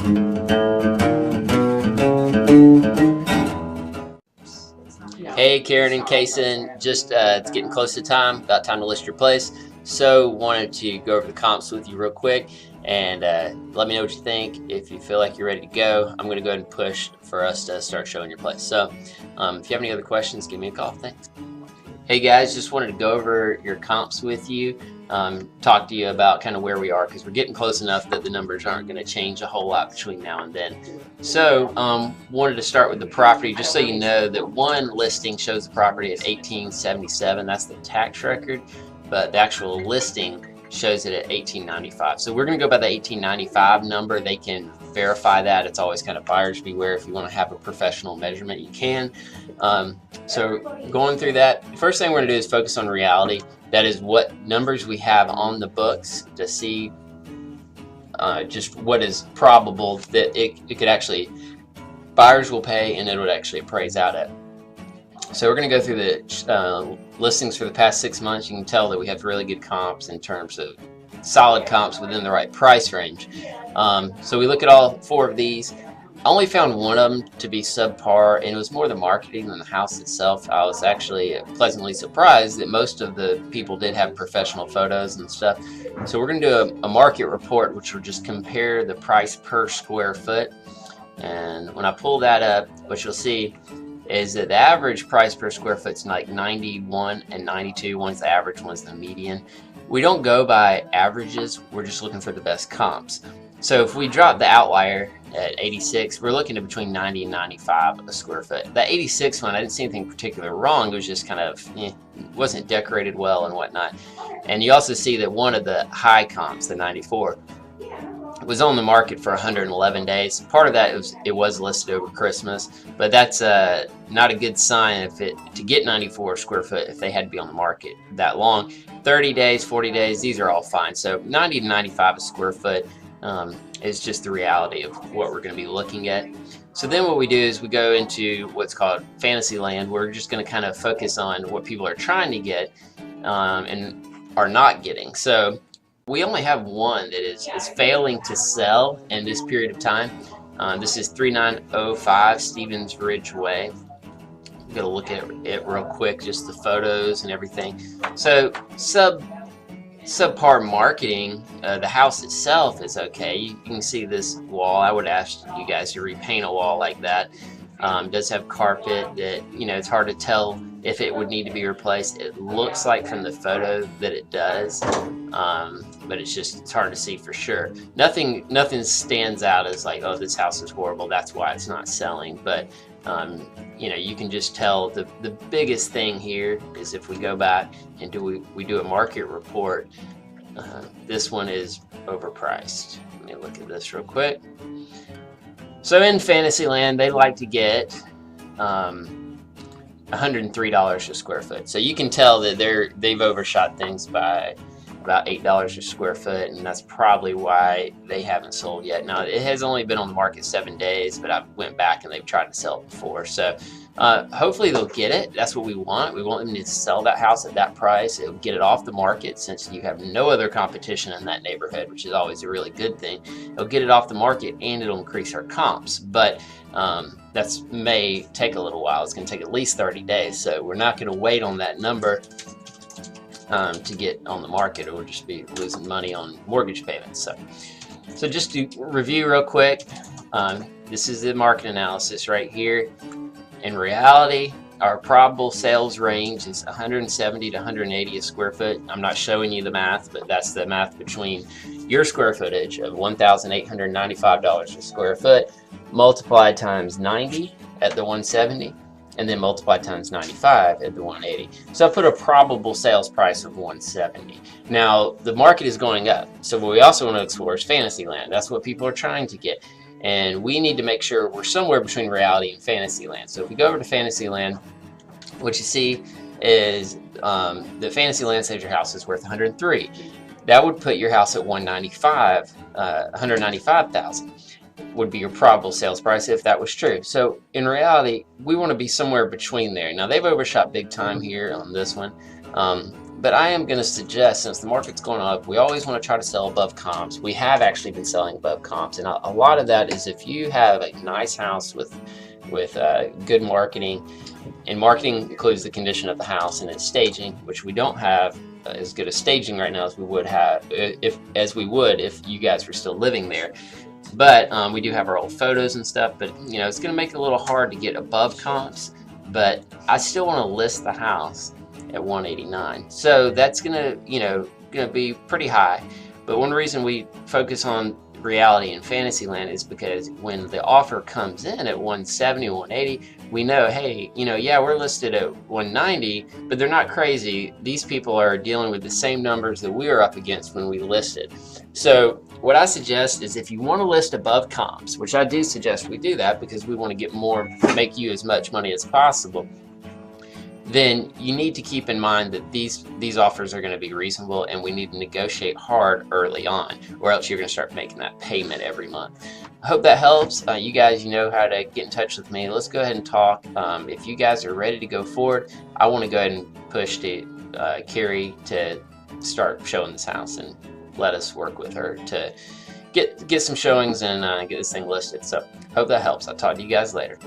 Hey Karen and Kaysen, just it's getting close to time, about time to list your place. So wanted to go over the comps with you real quick and let me know what you think. If you feel like you're ready to go, I'm going to go ahead and push for us to start showing your place. So if you have any other questions, give me a call. Thanks. Hey guys, just wanted to go over your comps with you, talk to you about kind of where we are, because we're getting close enough that the numbers aren't going to change a whole lot between now and then. So wanted to start with the property, just so you know that one listing shows the property at 1877. That's the tax record, but the actual listing shows it at 1895. So we're going to go by the 1895 number. They can verify that. It's always kind of buyers beware. If you want to have a professional measurement, you can. So going through that, the first thing we're going to do is focus on reality. That is what numbers we have on the books to see just what is probable that it could actually, buyers will pay and it would actually appraise out at. So we're going to go through the listings for the past 6 months. You can tell that we have really good comps in terms of solid comps within the right price range. So we look at all 4 of these. I only found one of them to be subpar, and it was more the marketing than the house itself. I was actually pleasantly surprised that most of the people did have professional photos and stuff. So we're going to do a market report, which will just compare the price per square foot. And when I pull that up, what you'll see is that the average price per square foot is like 91 and 92. One's the average, one's the median. We don't go by averages, we're just looking for the best comps. So if we drop the outlier at 86, we're looking at between 90 and 95 a square foot. That 86 one, I didn't see anything particularly wrong. It was just kind of, wasn't decorated well and whatnot. And you also see that one of the high comps, the 94, was on the market for 111 days. Part of that it was listed over Christmas, but that's not a good sign to get 94 square foot if they had to be on the market that long. 30 days, 40 days, these are all fine. So 90 to 95 a square foot is just the reality of what we're going to be looking at. So then what we do is we go into what's called fantasy land. We're just going to kind of focus on what people are trying to get and are not getting. So we only have one that is failing to sell in this period of time. This is 3905 Stevens Ridge Way. I'm going to look at it real quick, just the photos and everything. So subpar marketing. The house itself is okay. You can see this wall. I would ask you guys to repaint a wall like that. It does have carpet that, it's hard to tell if it would need to be replaced. It looks like from the photo that it does, but it's hard to see for sure. Nothing stands out as like, oh, this house is horrible, that's why it's not selling. But you can just tell the biggest thing here is if we go back and we do a market report, this one is overpriced. Let me look at this real quick. So in Fantasyland, they like to get $103 a square foot. So you can tell that they've overshot things by about $8 a square foot, and that's probably why they haven't sold yet. Now, it has only been on the market 7 days, but I went back and they've tried to sell it before. So hopefully they'll get it. That's what we want. We want them to sell that house at that price. It'll get it off the market since you have no other competition in that neighborhood, which is always a really good thing. It'll get it off the market and it'll increase our comps. But that may take a little while. It's going to take at least 30 days. So we're not going to wait on that number to get on the market, or we'll just be losing money on mortgage payments. So just to review real quick, this is the market analysis right here. In reality, our probable sales range is 170 to 180 a square foot. I'm not showing you the math, but that's the math between your square footage of $1,895 a square foot multiplied times 90 at the 170, and then multiply times 95 at the 180. So I put a probable sales price of 170. Now the market is going up, so what we also want to explore is Fantasyland. That's what people are trying to get, and we need to make sure we're somewhere between reality and Fantasyland. So if we go over to Fantasyland, what you see is the Fantasyland says your house is worth 103. That would put your house at 195,000. Would be your probable sales price if that was true. So in reality, we want to be somewhere between there. Now they've overshot big time here on this one. But I am going to suggest, since the market's going up, we always want to try to sell above comps. We have actually been selling above comps, and a lot of that is if you have a nice house with good marketing, and marketing includes the condition of the house and its staging, which we don't have as good a staging right now as we would have if you guys were still living there. But we do have our old photos and stuff. But you know, it's going to make it a little hard to get above comps. But I still want to list the house at 189, so that's gonna be pretty high. But one reason we focus on reality and fantasy land is because when the offer comes in at 170, 180, we know, hey, yeah, we're listed at 190, but they're not crazy. These people are dealing with the same numbers that we were up against when we listed. So what I suggest is, if you want to list above comps, which I do suggest we do that because we want to get more, make you as much money as possible, then you need to keep in mind that these offers are going to be reasonable, and we need to negotiate hard early on, or else you're going to start making that payment every month. I hope that helps. You guys, you know how to get in touch with me. Let's go ahead and talk. If you guys are ready to go forward, I want to go ahead and push to Carrie to start showing this house, and let us work with her to get some showings and get this thing listed. So hope that helps. I'll talk to you guys later.